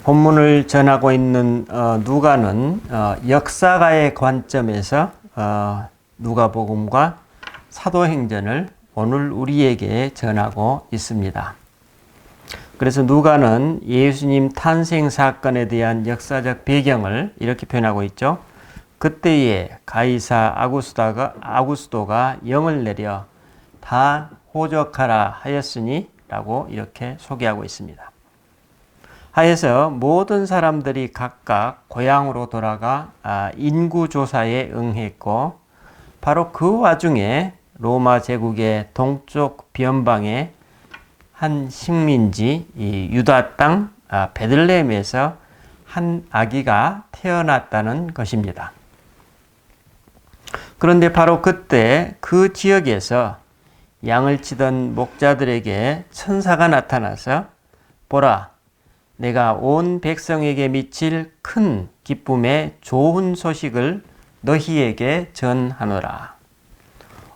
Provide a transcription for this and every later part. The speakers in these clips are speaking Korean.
본문을 전하고 있는 누가는 역사가의 관점에서 누가복음과 사도행전을 오늘 우리에게 전하고 있습니다. 그래서 누가는 예수님 탄생 사건에 대한 역사적 배경을 이렇게 표현하고 있죠. 그때에 가이사 아구스도가 영을 내려 다 호적하라 하였으니 라고 이렇게 소개하고 있습니다. 하여서 모든 사람들이 각각 고향으로 돌아가 인구조사에 응했고, 바로 그 와중에 로마 제국의 동쪽 변방의 한 식민지 유다 땅 베들레헴에서 한 아기가 태어났다는 것입니다. 그런데 바로 그때 그 지역에서 양을 치던 목자들에게 천사가 나타나서 보라, 내가 온 백성에게 미칠 큰 기쁨의 좋은 소식을 너희에게 전하노라.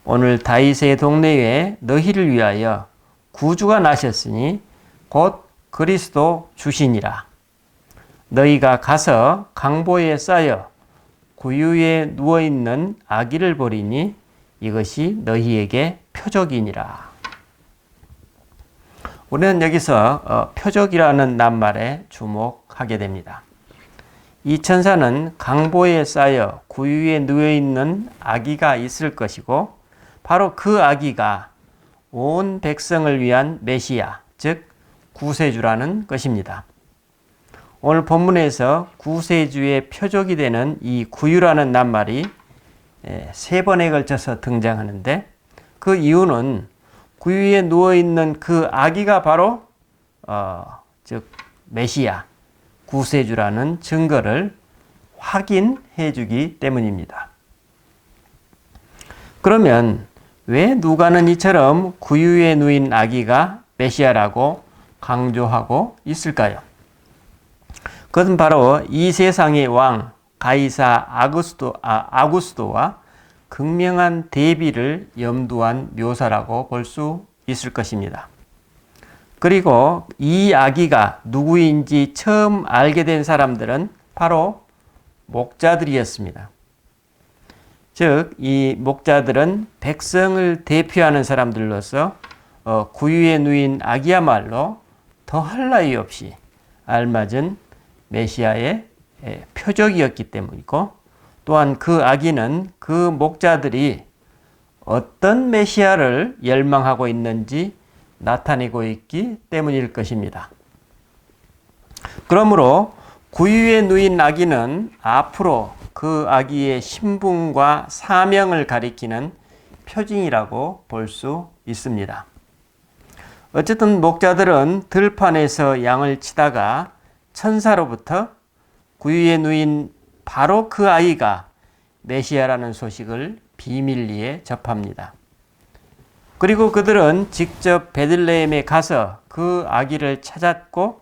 오늘 다윗의 동네에 너희를 위하여 구주가 나셨으니 곧 그리스도 주시니라. 너희가 가서 강보에 쌓여 구유에 누워있는 아기를 보리니 이것이 너희에게 표적이니라. 우리는 여기서 표적이라는 낱말에 주목하게 됩니다. 이 천사는 강보에 쌓여 구유에 누워있는 아기가 있을 것이고, 바로 그 아기가 온 백성을 위한 메시아, 즉 구세주라는 것입니다. 오늘 본문에서 구세주의 표적이 되는 이 구유라는 낱말이 3번에 걸쳐서 등장하는데, 그 이유는 구유에 누워있는 그 아기가 바로 즉 메시아, 구세주라는 증거를 확인해 주기 때문입니다. 그러면 왜 누가는 이처럼 구유에 누인 아기가 메시아라고 강조하고 있을까요? 그것은 바로 이 세상의 왕 가이사 아구스도와 극명한 대비를 염두한 묘사라고 볼 수 있을 것입니다. 그리고 이 아기가 누구인지 처음 알게 된 사람들은 바로 목자들이었습니다. 즉, 이 목자들은 백성을 대표하는 사람들로서 구유에 누인 아기야말로 더할 나위 없이 알맞은 메시아의 표적이었기 때문이고, 또한 그 아기는 그 목자들이 어떤 메시아를 열망하고 있는지 나타내고 있기 때문일 것입니다. 그러므로 구유에 누인 아기는 앞으로 그 아기의 신분과 사명을 가리키는 표징이라고 볼 수 있습니다. 어쨌든 목자들은 들판에서 양을 치다가 천사로부터 구유에 누인 바로 그 아이가 메시아라는 소식을 비밀리에 접합니다. 그리고 그들은 직접 베들레헴에 가서 그 아기를 찾았고,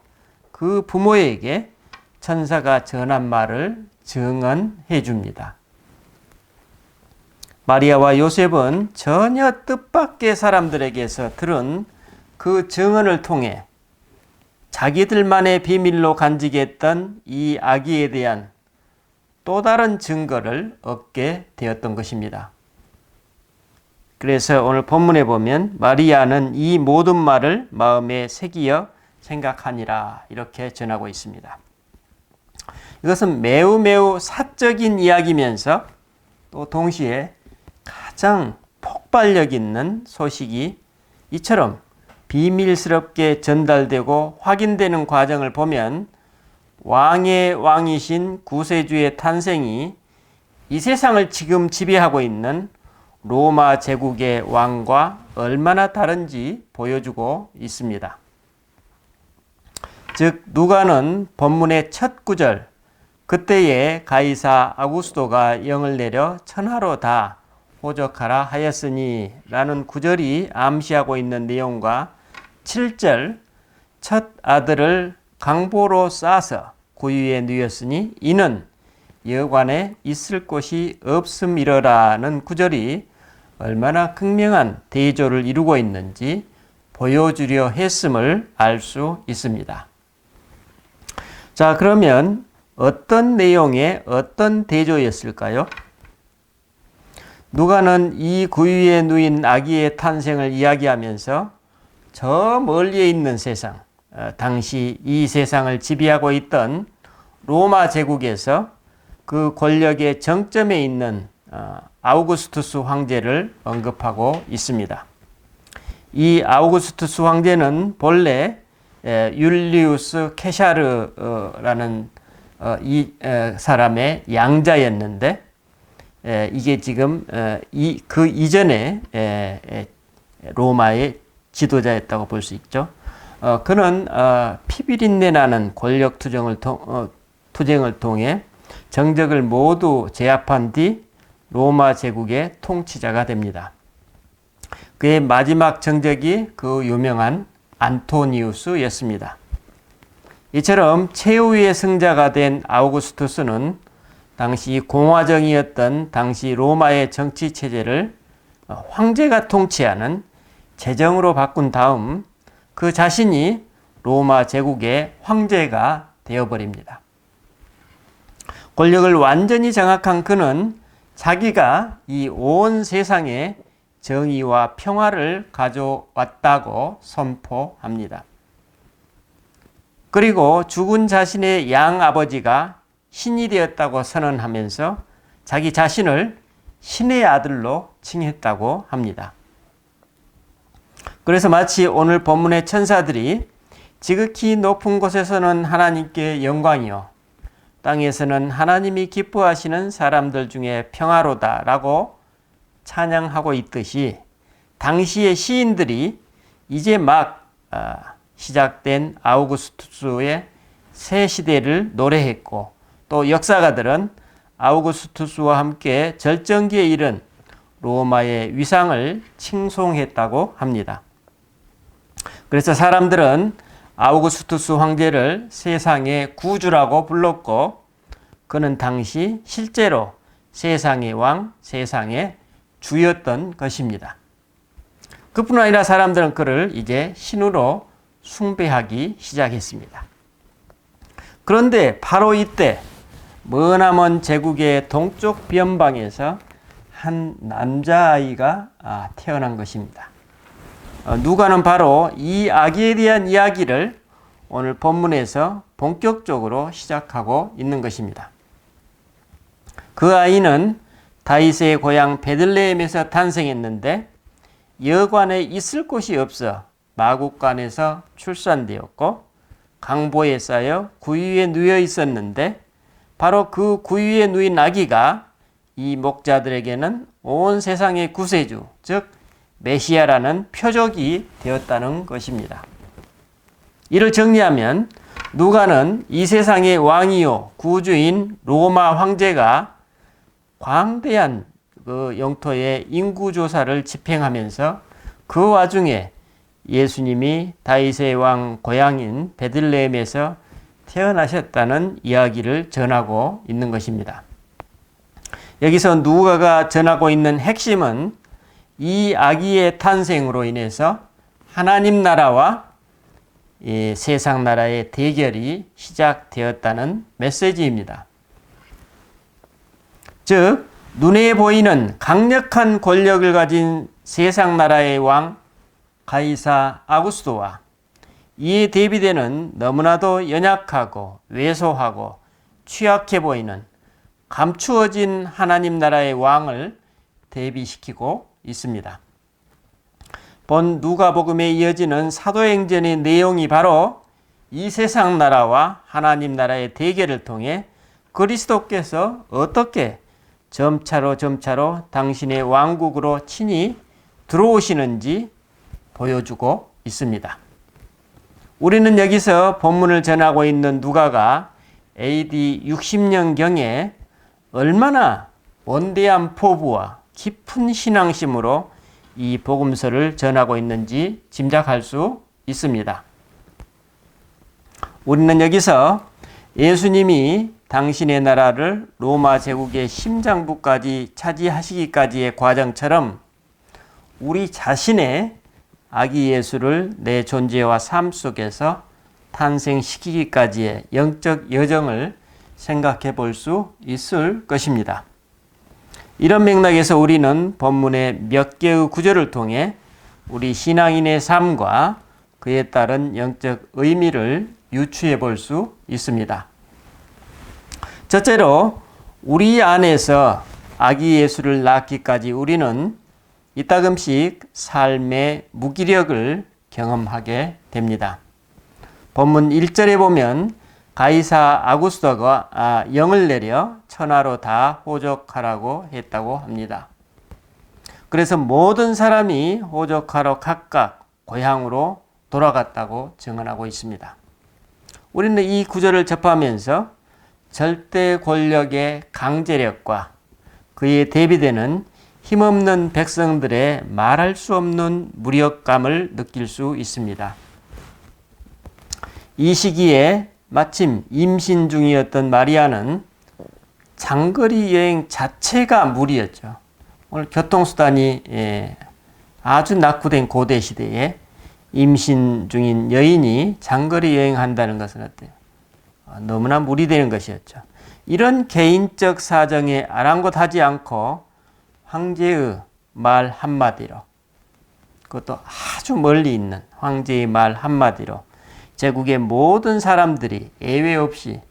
그 부모에게 천사가 전한 말을 증언해 줍니다. 마리아와 요셉은 전혀 뜻밖의 사람들에게서 들은 그 증언을 통해 자기들만의 비밀로 간직했던 이 아기에 대한 또 다른 증거를 얻게 되었던 것입니다. 그래서 오늘 본문에 보면 마리아는 이 모든 말을 마음에 새기어 생각하니라 이렇게 전하고 있습니다. 이것은 매우 사적인 이야기면서 또 동시에 가장 폭발력 있는 소식이 이처럼 비밀스럽게 전달되고 확인되는 과정을 보면 왕의 왕이신 구세주의 탄생이 이 세상을 지금 지배하고 있는 로마 제국의 왕과 얼마나 다른지 보여주고 있습니다. 즉 누가는 본문의 첫 구절, 그때에 가이사 아구스도가 영을 내려 천하로 다 호적하라 하였으니 라는 구절이 암시하고 있는 내용과 7절, 첫 아들을 강보로 싸서 구유에 누였으니 이는 여관에 있을 곳이 없음이러라는 구절이 얼마나 극명한 대조를 이루고 있는지 보여주려 했음을 알 수 있습니다. 자, 그러면 어떤 내용의 어떤 대조였을까요? 누가는 이 구유에 누인 아기의 탄생을 이야기하면서 저 멀리에 있는 세상, 당시 이 세상을 지배하고 있던 로마 제국에서 그 권력의 정점에 있는 아우구스투스 황제를 언급하고 있습니다. 이 아우구스투스 황제는 본래 율리우스 케샤르라는 이 사람의 양자였는데, 이게 지금 그 이전에 로마의 지도자였다고 볼 수 있죠. 그는 피비린내 나는 권력 투쟁을 통해 정적을 모두 제압한 뒤 로마 제국의 통치자가 됩니다. 그의 마지막 정적이 그 유명한 안토니우스였습니다. 이처럼 최후의 승자가 된 아우구스투스는 당시 공화정이었던 당시 로마의 정치 체제를 황제가 통치하는 제정으로 바꾼 다음 그 자신이 로마 제국의 황제가 되어버립니다. 권력을 완전히 장악한 그는 자기가 이 온 세상에 정의와 평화를 가져왔다고 선포합니다. 그리고 죽은 자신의 양아버지가 신이 되었다고 선언하면서 자기 자신을 신의 아들로 칭했다고 합니다. 그래서 마치 오늘 본문의 천사들이 지극히 높은 곳에서는 하나님께 영광이요, 땅에서는 하나님이 기뻐하시는 사람들 중에 평화로다 라고 찬양하고 있듯이, 당시의 시인들이 이제 막 시작된 아우구스투스의 새 시대를 노래했고, 또 역사가들은 아우구스투스와 함께 절정기에 이른 로마의 위상을 칭송했다고 합니다. 그래서 사람들은 아우구스투스 황제를 세상의 구주라고 불렀고, 그는 당시 실제로 세상의 왕, 세상의 주였던 것입니다. 그뿐 아니라 사람들은 그를 이제 신으로 숭배하기 시작했습니다. 그런데 바로 이때 머나먼 제국의 동쪽 변방에서 한 남자아이가 태어난 것입니다. 누가는 바로 이 아기에 대한 이야기를 오늘 본문에서 본격적으로 시작하고 있는 것입니다. 그 아이는 다윗의 고향 베들레헴에서 탄생했는데 여관에 있을 곳이 없어 마국간에서 출산되었고, 강보에 쌓여 구유에 누워 있었는데 바로 그 구유에 누인 아기가 이 목자들에게는 온 세상의 구세주, 즉 메시아라는 표적이 되었다는 것입니다. 이를 정리하면 누가는 이 세상의 왕이요 구주인 로마 황제가 광대한 그 영토의 인구조사를 집행하면서 그 와중에 예수님이 다윗의 왕 고향인 베들레헴에서 태어나셨다는 이야기를 전하고 있는 것입니다. 여기서 누가가 전하고 있는 핵심은 이 아기의 탄생으로 인해서 하나님 나라와 이 세상 나라의 대결이 시작되었다는 메시지입니다. 즉, 눈에 보이는 강력한 권력을 가진 세상 나라의 왕 가이사 아구스토와 이에 대비되는 너무나도 연약하고 왜소하고 취약해 보이는 감추어진 하나님 나라의 왕을 대비시키고 있습니다. 본 누가복음에 이어지는 사도행전의 내용이 바로 이 세상 나라와 하나님 나라의 대결을 통해 그리스도께서 어떻게 점차로 당신의 왕국으로 친히 들어오시는지 보여주고 있습니다. 우리는 여기서 본문을 전하고 있는 누가가 AD 60년경에 얼마나 원대한 포부와 깊은 신앙심으로 이 복음서를 전하고 있는지 짐작할 수 있습니다. 우리는 여기서 예수님이 당신의 나라를 로마 제국의 심장부까지 차지하시기까지의 과정처럼 우리 자신의 아기 예수를 내 존재와 삶 속에서 탄생시키기까지의 영적 여정을 생각해 볼 수 있을 것입니다. 이런 맥락에서 우리는 본문의 몇 개의 구절을 통해 우리 신앙인의 삶과 그에 따른 영적 의미를 유추해 볼 수 있습니다. 첫째로 우리 안에서 아기 예수를 낳기까지 우리는 이따금씩 삶의 무기력을 경험하게 됩니다. 본문 1절에 보면 가이사 아구스토가 영을 내려 천하로 다 호적하라고 했다고 합니다. 그래서 모든 사람이 호적하러 각각 고향으로 돌아갔다고 증언하고 있습니다. 우리는 이 구절을 접하면서 절대 권력의 강제력과 그에 대비되는 힘없는 백성들의 말할 수 없는 무력감을 느낄 수 있습니다. 이 시기에 마침 임신 중이었던 마리아는 장거리 여행 자체가 무리였죠. 오늘 교통수단이 아주 낙후된 고대 시대에 임신 중인 여인이 장거리 여행한다는 것은 어때요? 너무나 무리되는 것이었죠. 이런 개인적 사정에 아랑곳하지 않고 황제의 말 한마디로, 그것도 아주 멀리 있는 황제의 말 한마디로 제국의 모든 사람들이 예외 없이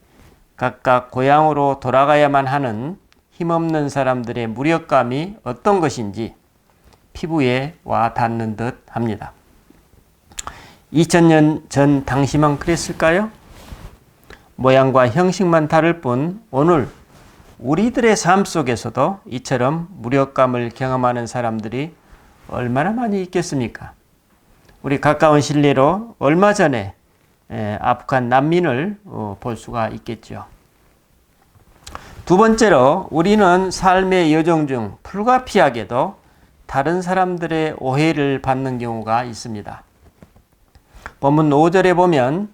각각 고향으로 돌아가야만 하는 힘없는 사람들의 무력감이 어떤 것인지 피부에 와 닿는 듯 합니다. 2000년 전 당시만 그랬을까요? 모양과 형식만 다를 뿐 오늘 우리들의 삶 속에서도 이처럼 무력감을 경험하는 사람들이 얼마나 많이 있겠습니까? 우리 가까운 신뢰로 얼마 전에 아프간 난민을 볼 수가 있겠죠. 두 번째로 우리는 삶의 여정 중 불가피하게도 다른 사람들의 오해를 받는 경우가 있습니다. 본문 5절에 보면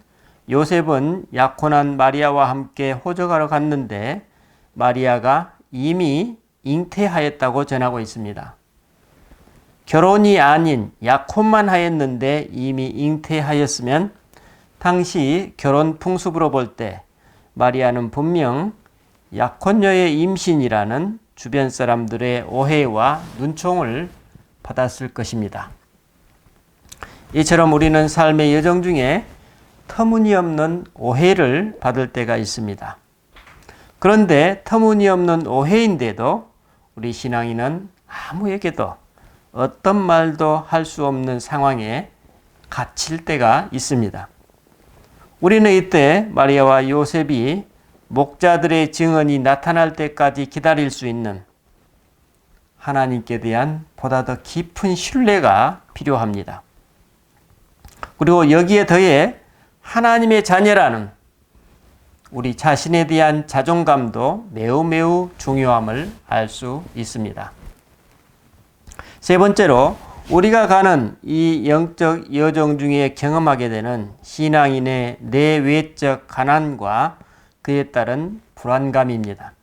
요셉은 약혼한 마리아와 함께 호적하러 갔는데 마리아가 이미 잉태하였다고 전하고 있습니다. 결혼이 아닌 약혼만 하였는데 이미 잉태하였으면 당시 결혼 풍습으로 볼 때 마리아는 분명 약혼녀의 임신이라는 주변 사람들의 오해와 눈총을 받았을 것입니다. 이처럼 우리는 삶의 여정 중에 터무니없는 오해를 받을 때가 있습니다. 그런데 터무니없는 오해인데도 우리 신앙인은 아무에게도 어떤 말도 할 수 없는 상황에 갇힐 때가 있습니다. 우리는 이때 마리아와 요셉이 목자들의 증언이 나타날 때까지 기다릴 수 있는 하나님께 대한 보다 더 깊은 신뢰가 필요합니다. 그리고 여기에 더해 하나님의 자녀라는 우리 자신에 대한 자존감도 매우 중요함을 알 수 있습니다. 세 번째로 우리가 가는 이 영적 여정 중에 경험하게 되는 신앙인의 내외적 가난과 그에 따른 불안감입니다.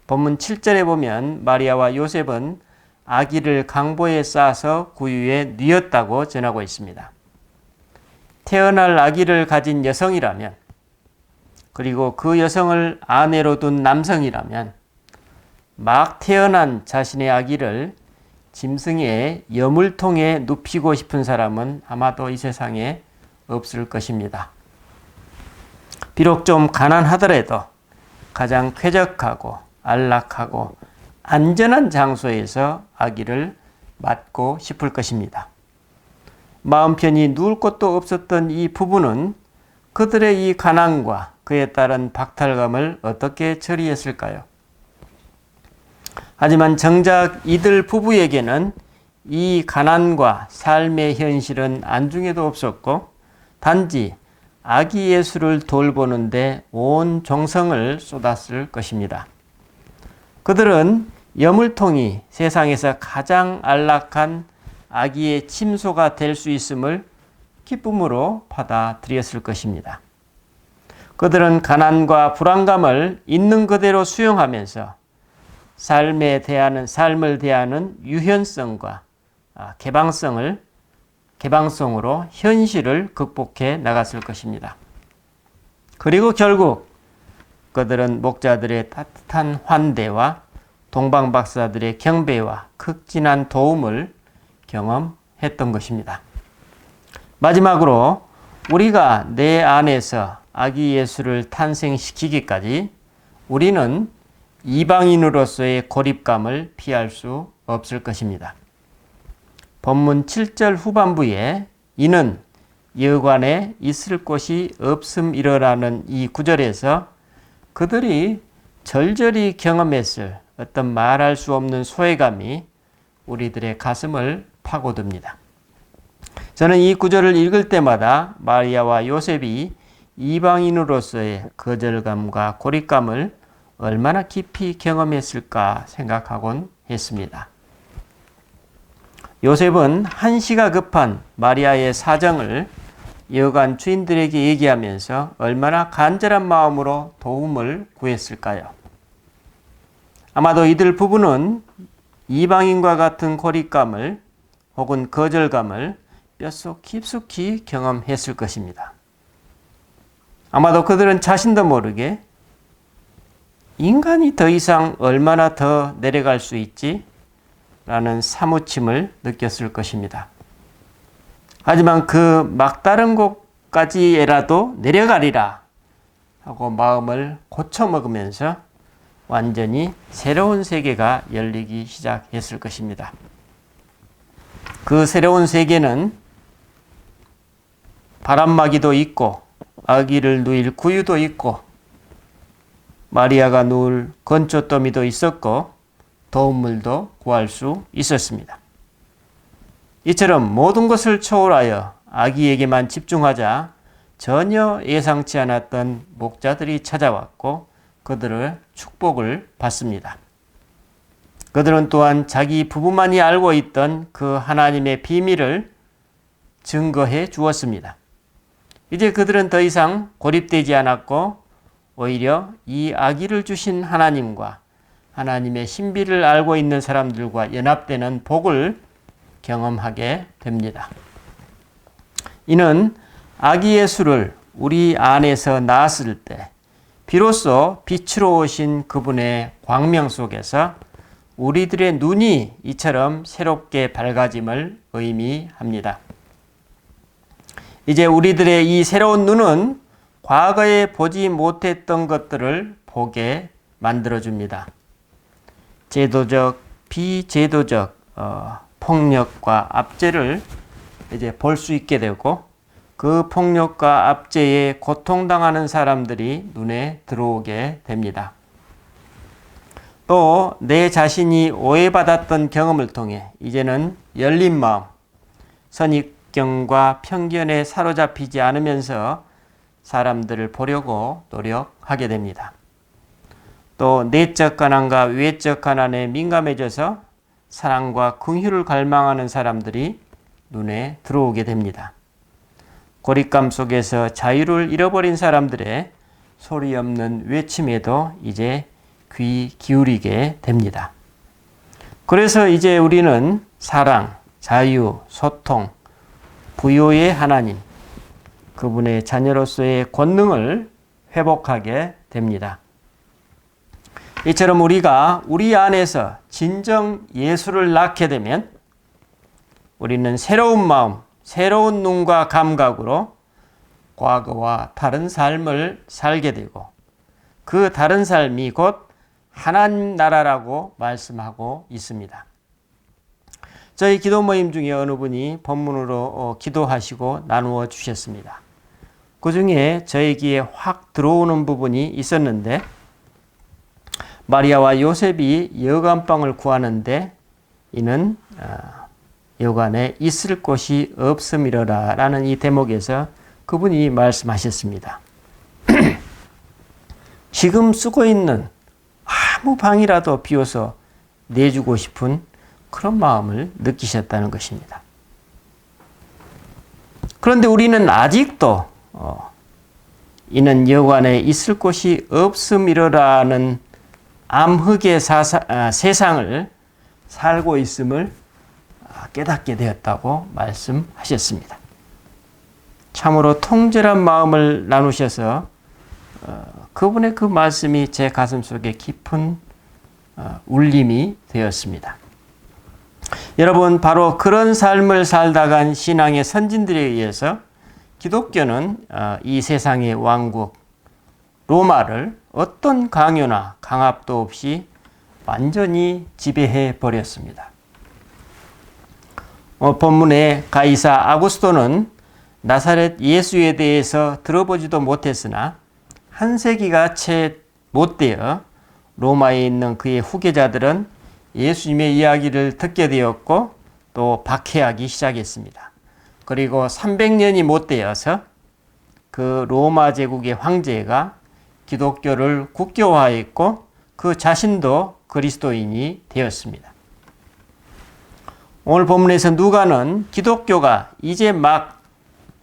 본문 7절에 보면 마리아와 요셉은 아기를 강보에 싸서 구유에 뉘었다고 전하고 있습니다. 태어날 아기를 가진 여성이라면, 그리고 그 여성을 아내로 둔 남성이라면 막 태어난 자신의 아기를 짐승의 여물통에 눕히고 싶은 사람은 아마도 이 세상에 없을 것입니다. 비록 좀 가난하더라도 가장 쾌적하고 안락하고 안전한 장소에서 아기를 맡고 싶을 것입니다. 마음 편히 누울 곳도 없었던 이 부부는 그들의 이 가난과 그에 따른 박탈감을 어떻게 처리했을까요? 하지만 정작 이들 부부에게는 이 가난과 삶의 현실은 안중에도 없었고 단지 아기 예수를 돌보는데 온 정성을 쏟았을 것입니다. 그들은 여물통이 세상에서 가장 안락한 아기의 침소가 될 수 있음을 기쁨으로 받아들였을 것입니다. 그들은 가난과 불안감을 있는 그대로 수용하면서 삶을 대하는 유연성과 개방성을 개방성으로 현실을 극복해 나갔을 것입니다. 그리고 결국 그들은 목자들의 따뜻한 환대와 동방박사들의 경배와 극진한 도움을 경험했던 것입니다. 마지막으로 우리가 내 안에서 아기 예수를 탄생시키기까지 우리는 이방인으로서의 고립감을 피할 수 없을 것입니다. 본문 7절 후반부에 이는 여관에 있을 곳이 없음이러라는 이 구절에서 그들이 절절히 경험했을 어떤 말할 수 없는 소외감이 우리들의 가슴을 파고듭니다. 저는 이 구절을 읽을 때마다 마리아와 요셉이 이방인으로서의 거절감과 고립감을 얼마나 깊이 경험했을까 생각하곤 했습니다. 요셉은 한시가 급한 마리아의 사정을 여관 주인들에게 얘기하면서 얼마나 간절한 마음으로 도움을 구했을까요? 아마도 이들 부부는 이방인과 같은 고립감을 혹은 거절감을 뼛속 깊숙이 경험했을 것입니다. 아마도 그들은 자신도 모르게 인간이 더 이상 얼마나 더 내려갈 수 있지? 라는 사무침을 느꼈을 것입니다. 하지만 그 막다른 곳까지라도 내려가리라 하고 마음을 고쳐먹으면서 완전히 새로운 세계가 열리기 시작했을 것입니다. 그 새로운 세계는 바람막이도 있고 아기를 누일 구유도 있고 마리아가 누울 건초더미도 있었고 도움물도 구할 수 있었습니다. 이처럼 모든 것을 초월하여 아기에게만 집중하자 전혀 예상치 않았던 목자들이 찾아왔고 그들의 축복을 받습니다. 그들은 또한 자기 부부만이 알고 있던 그 하나님의 비밀을 증거해 주었습니다. 이제 그들은 더 이상 고립되지 않았고 오히려 이 아기를 주신 하나님과 하나님의 신비를 알고 있는 사람들과 연합되는 복을 경험하게 됩니다. 이는 아기 예수를 우리 안에서 낳았을 때 비로소 빛으로 오신 그분의 광명 속에서 우리들의 눈이 이처럼 새롭게 밝아짐을 의미합니다. 이제 우리들의 이 새로운 눈은 과거에 보지 못했던 것들을 보게 만들어줍니다. 제도적, 비제도적 폭력과 압제를 이제 볼 수 있게 되고 그 폭력과 압제에 고통당하는 사람들이 눈에 들어오게 됩니다. 또 내 자신이 오해받았던 경험을 통해 이제는 열린 마음, 선입견과 편견에 사로잡히지 않으면서 사람들을 보려고 노력하게 됩니다. 또 내적 가난과 외적 가난에 민감해져서 사랑과 긍휼을 갈망하는 사람들이 눈에 들어오게 됩니다. 고립감 속에서 자유를 잃어버린 사람들의 소리 없는 외침에도 이제 귀 기울이게 됩니다. 그래서 이제 우리는 사랑, 자유, 소통, 부요의 하나님, 그분의 자녀로서의 권능을 회복하게 됩니다. 이처럼 우리가 우리 안에서 진정 예수를 낳게 되면 우리는 새로운 마음, 새로운 눈과 감각으로 과거와 다른 삶을 살게 되고 그 다른 삶이 곧 하나님 나라라고 말씀하고 있습니다. 저희 기도 모임 중에 어느 분이 본문으로 기도하시고 나누어 주셨습니다. 그 중에 저희 귀에 확 들어오는 부분이 있었는데 마리아와 요셉이 여관방을 구하는데 이는 여관에 있을 곳이 없음이러라 라는 이 대목에서 그분이 말씀하셨습니다. 지금 쓰고 있는 아무 방이라도 비워서 내주고 싶은 그런 마음을 느끼셨다는 것입니다. 그런데 우리는 아직도 이는 여관에 있을 곳이 없음이러라는 암흑의 세상을 살고 있음을 깨닫게 되었다고 말씀하셨습니다. 참으로 통절한 마음을 나누셔서 그분의 그 말씀이 제 가슴 속에 깊은 울림이 되었습니다. 여러분, 바로 그런 삶을 살다 간 신앙의 선진들에 의해서 기독교는 이 세상의 왕국 로마를 어떤 강요나 강압도 없이 완전히 지배해 버렸습니다. 본문의 가이사 아구스토는 나사렛 예수에 대해서 들어보지도 못했으나 한 세기가 채 못 되어 로마에 있는 그의 후계자들은 예수님의 이야기를 듣게 되었고 또 박해하기 시작했습니다. 그리고 300년이 못 되어서 그 로마 제국의 황제가 기독교를 국교화했고 그 자신도 그리스도인이 되었습니다. 오늘 본문에서 누가는 기독교가 이제 막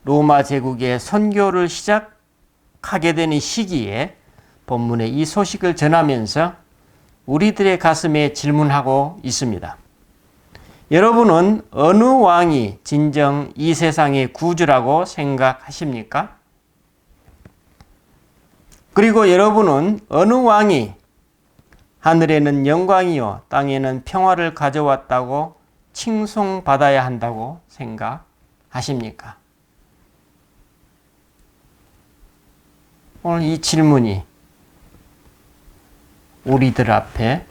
로마 제국의 선교를 시작하게 되는 시기에 본문에 이 소식을 전하면서 우리들의 가슴에 질문하고 있습니다. 여러분은 어느 왕이 진정 이 세상의 구주라고 생각하십니까? 그리고 여러분은 어느 왕이 하늘에는 영광이요 땅에는 평화를 가져왔다고 칭송받아야 한다고 생각하십니까? 오늘 이 질문이 우리들 앞에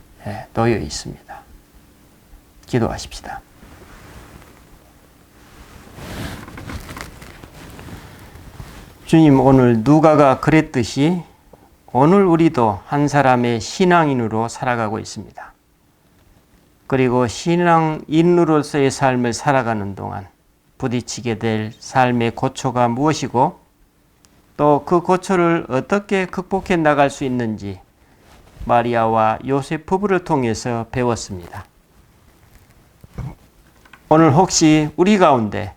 놓여 있습니다. 기도하십시다. 주님, 오늘 누가가 그랬듯이 오늘 우리도 한 사람의 신앙인으로 살아가고 있습니다. 그리고 신앙인으로서의 삶을 살아가는 동안 부딪히게 될 삶의 고초가 무엇이고 또 그 고초를 어떻게 극복해 나갈 수 있는지 마리아와 요셉 부부를 통해서 배웠습니다. 오늘 혹시 우리 가운데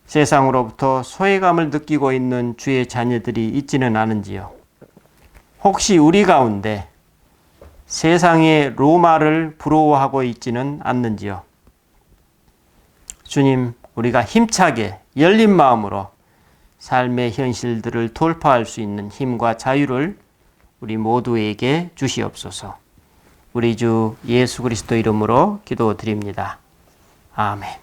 세상으로부터 소외감을 느끼고 있는 주의 자녀들이 있지는 않은지요? 혹시 우리 가운데 세상의 로마를 부러워하고 있지는 않는지요? 주님, 우리가 힘차게 열린 마음으로 삶의 현실들을 돌파할 수 있는 힘과 자유를 우리 모두에게 주시옵소서. 우리 주 예수 그리스도 이름으로 기도드립니다. 아멘.